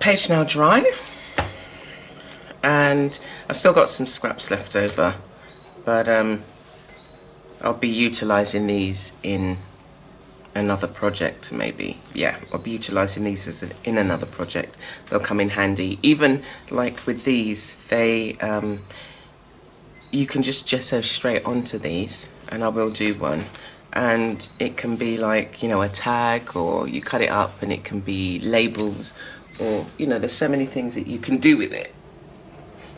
page now dry, and I've still got some scraps left over, but I'll be utilising these in another project maybe. Yeah, I'll be utilising these in another project. They'll come in handy. Even like with these, they you can just gesso straight onto these, and I will do one, and it can be like, you know, a tag, or you cut it up and it can be labels, or, you know, there's so many things that you can do with it.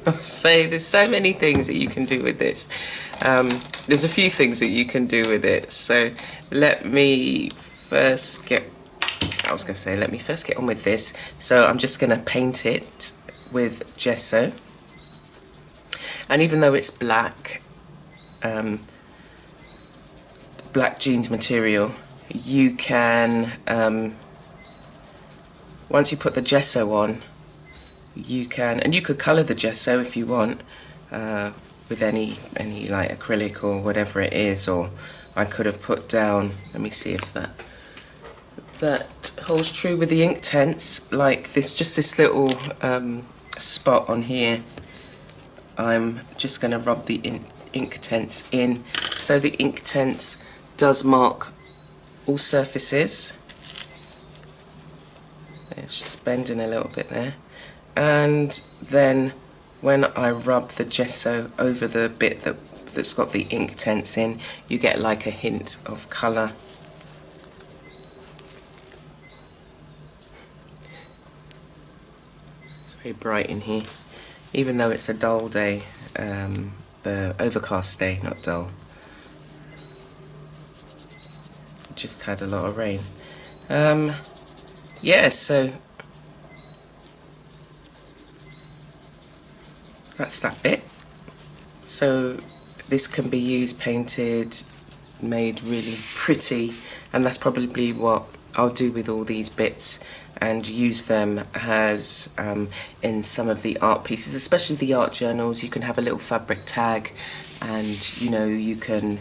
There's so many things that you can do with this. There's a few things that you can do with it. So let me first get on with this. So I'm just going to paint it with gesso. And even though it's black, black jeans material, you can, once you put the gesso on, you can, and you could colour the gesso if you want, with any like acrylic or whatever it is, or I could have put down, let me see if that holds true with the ink tents, like this, just this little spot on here. I'm just going to rub the ink tents in, so the ink tents does mark all surfaces. It's just bending a little bit there. And then when I rub the gesso over the bit that's got the ink tents in, you get like a hint of colour. It's very bright in here, even though it's a dull day, the overcast day, not dull. Just had a lot of rain. Yeah, so that's that bit. So this can be used, painted, made really pretty, and that's probably what I'll do with all these bits, and use them as in some of the art pieces, especially the art journals. You can have a little fabric tag, and you know, you can,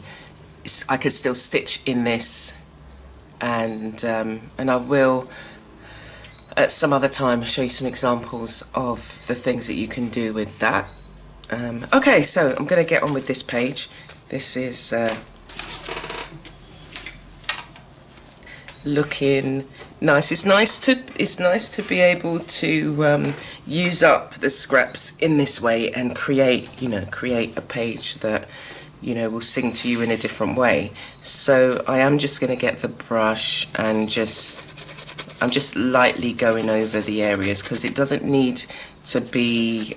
I could still stitch in this, and I will at some other time show you some examples of the things that you can do with that. Okay, so I'm going to get on with this page. This is looking nice. It's nice to be able to use up the scraps in this way and create a page that, you know, will sing to you in a different way. So I am just going to get the brush and I'm just lightly going over the areas, because it doesn't need to be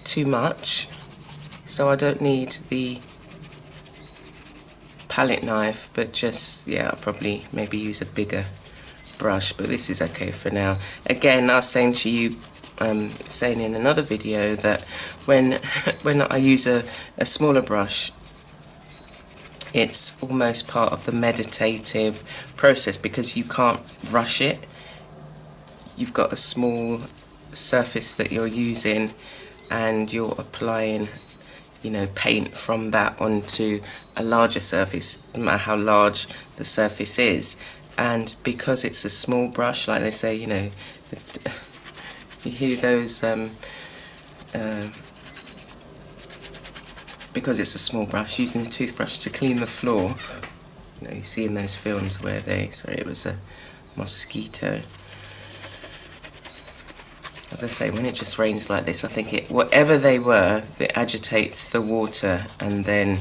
too much, so I don't need the palette knife, but just, yeah, I'll probably maybe use a bigger brush, but this is okay for now. Again, I was saying to you, saying in another video, that when I use a smaller brush, it's almost part of the meditative process, because you can't rush it. You've got a small surface that you're using, and you're applying, you know, paint from that onto a larger surface, no matter how large the surface is. And because it's a small brush, like they say, you know, you hear those, because it's a small brush, using the toothbrush to clean the floor. You know, you see in those films where sorry, it was a mosquito. As I say, when it just rains like this, I think whatever they were, it agitates the water, and then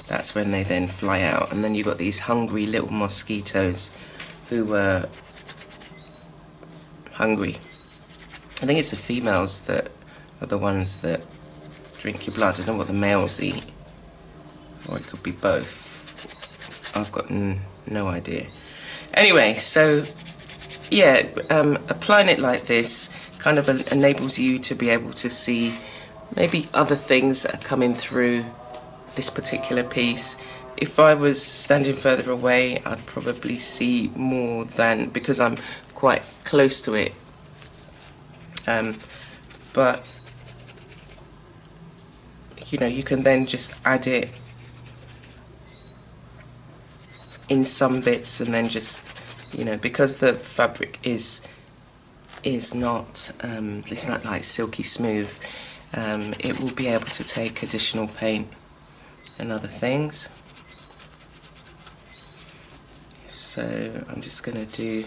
that's when they then fly out. And then you've got these hungry little mosquitoes who are hungry. I think it's the females that are the ones that drink your blood. I don't know what the males eat, or it could be both. I've got no idea. Anyway, so yeah, applying it like this kind of enables you to be able to see maybe other things that are coming through this particular piece. If I was standing further away, I'd probably see more than, because I'm quite close to it. But you know, you can then just add it in some bits, and then just, you know, because the fabric is not it's not like silky smooth, it will be able to take additional paint and other things. So I'm just going to do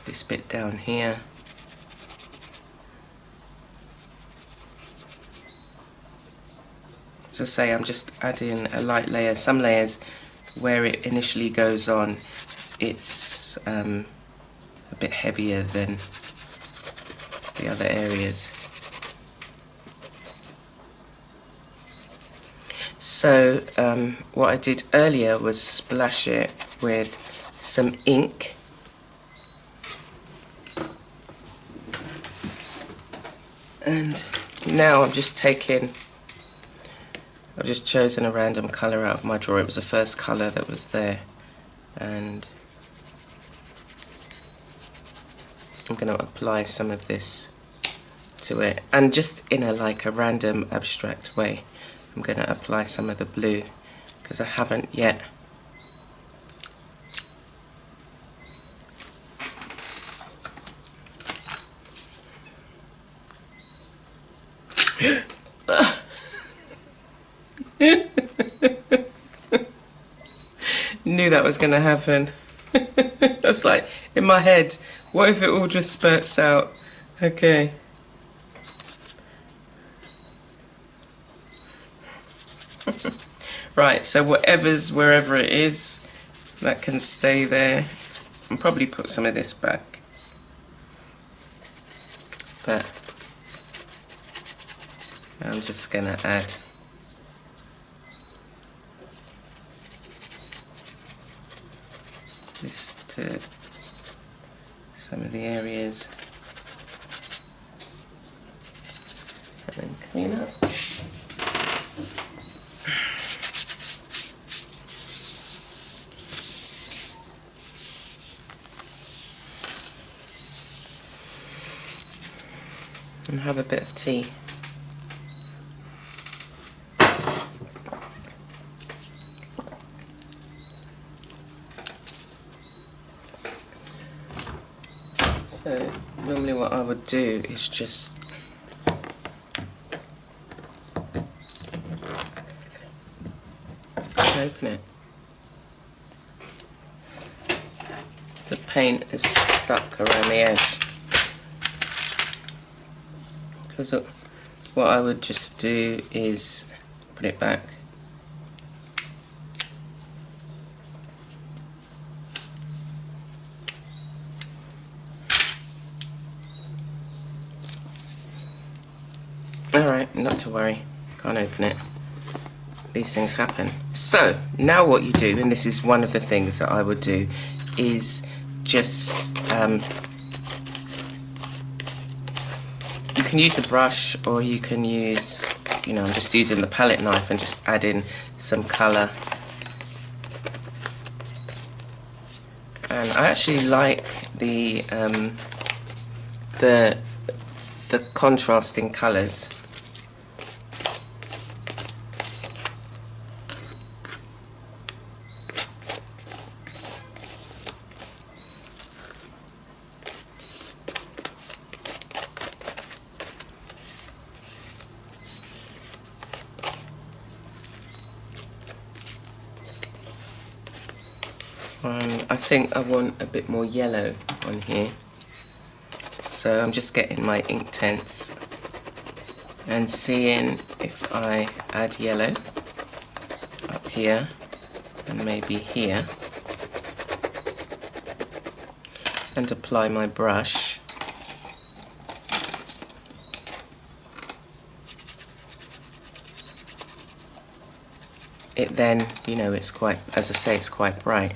this bit down here. As I say, I'm just adding a light layer. Some layers where it initially goes on, it's a bit heavier than the other areas. So what I did earlier was splash it with some ink. And now I'm just taking, I've just chosen a random colour out of my drawer. It was the first colour that was there, and I'm going to apply some of this to it, and just in a like a random abstract way I'm going to apply some of the blue, because I haven't yet knew that was going to happen. That's like in my head, what if it all just spurts out? Okay. Right, so whatever's wherever it is, that can stay there. I'll probably put some of this back. But I'm just going to add this to some of the areas and then clean up. And have a bit of tea. So normally what I would do is just open it. The paint is stuck around the edge. Because what I would just do is put it back. Alright, not to worry, can't open it. These things happen. So, now what you do, and this is one of the things that I would do, is just you can use a brush, or you can use, you know, I'm just using the palette knife and just adding some colour. And I actually like the contrasting colours. I think I want a bit more yellow on here, so I'm just getting my Inktense and seeing if I add yellow up here and maybe here, and apply my brush. It then, you know, it's quite, as I say, it's quite bright.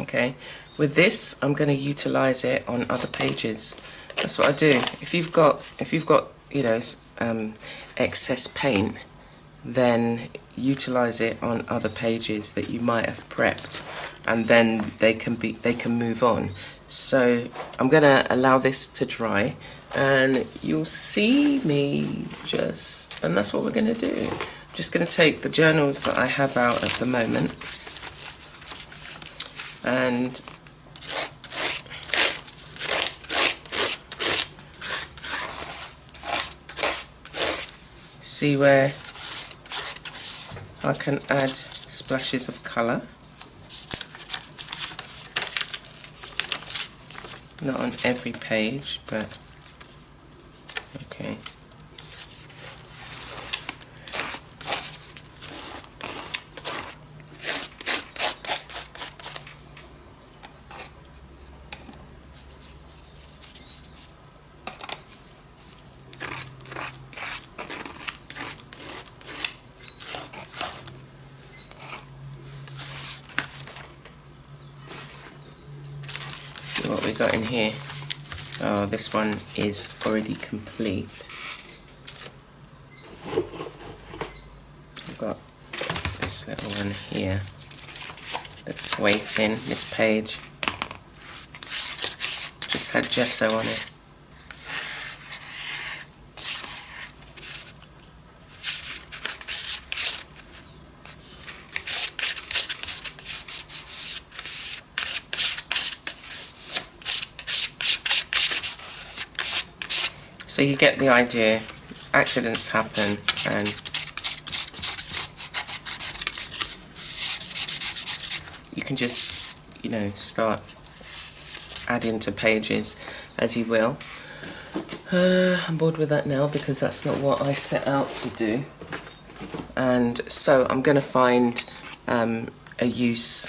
Okay, with this I'm going to utilize it on other pages. That's what I do. If you've got you know excess paint, then utilize it on other pages that you might have prepped, and then they can move on. So I'm going to allow this to dry, and you'll see me and that's what we're going to do. I'm just going to take the journals that I have out at the moment and see where I can add splashes of colour. Not on every page, but okay. See what we got in here. Oh, this one is already complete. I've got this little one here that's waiting. This page just had gesso on it. So you get the idea. Accidents happen, and you can just, you know, start adding to pages as you will. I'm bored with that now because that's not what I set out to do. And so I'm going to find a use.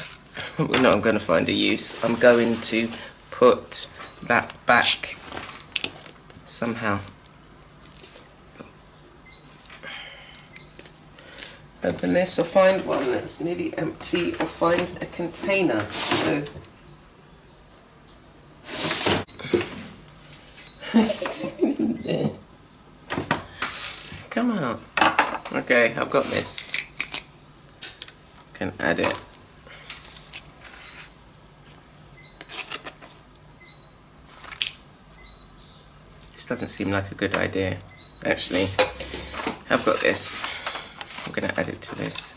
No, I'm going to find a use. I'm going to put that back somehow. Open this, or find one that's nearly empty, or find a container. So come on. Okay, I've got this. Can add it. This doesn't seem like a good idea. Actually, I've got this. I'm going to add it to this.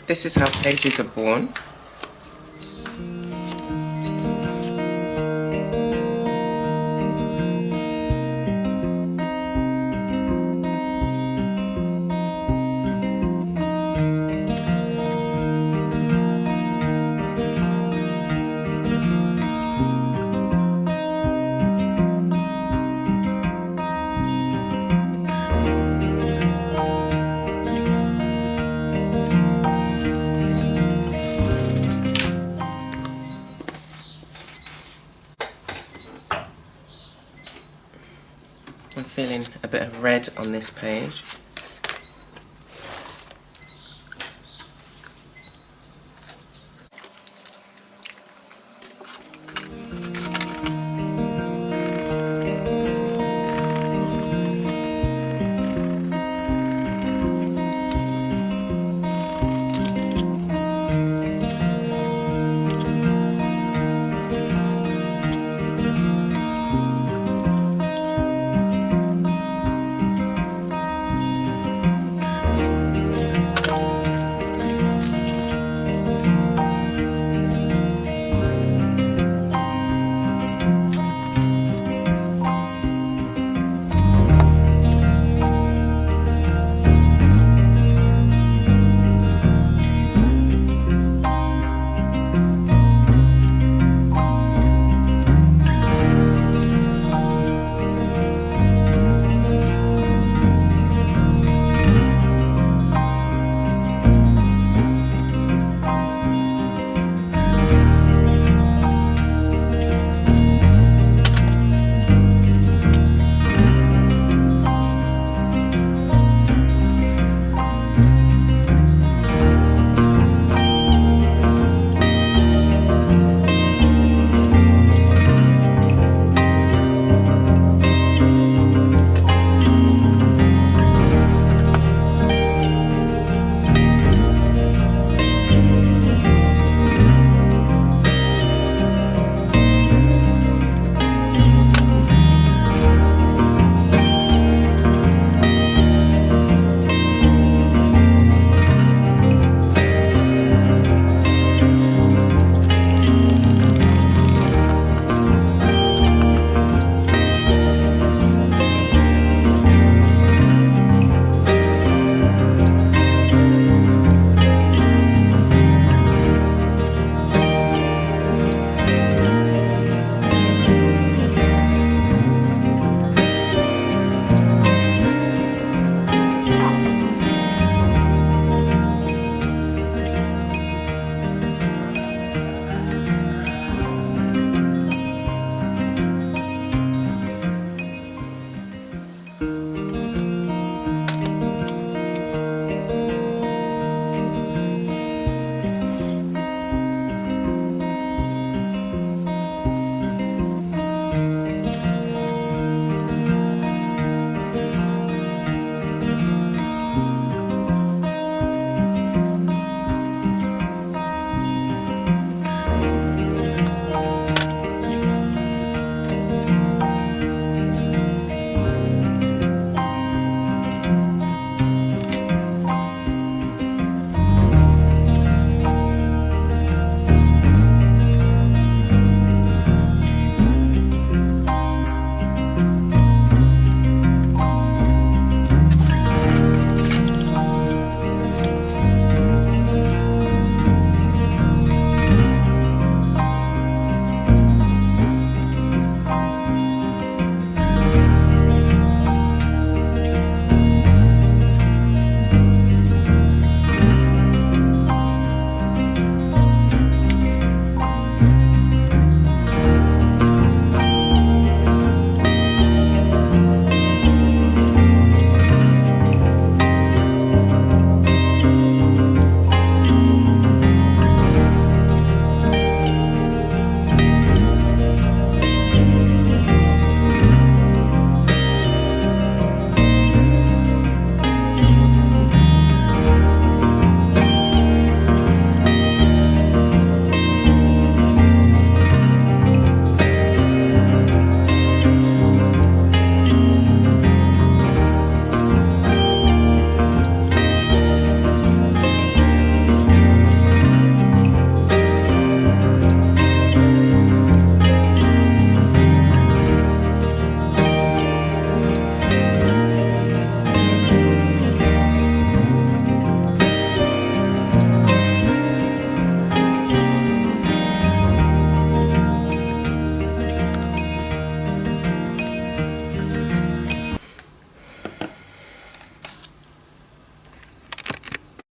This is how pages are born. I'm feeling a bit of red on this page.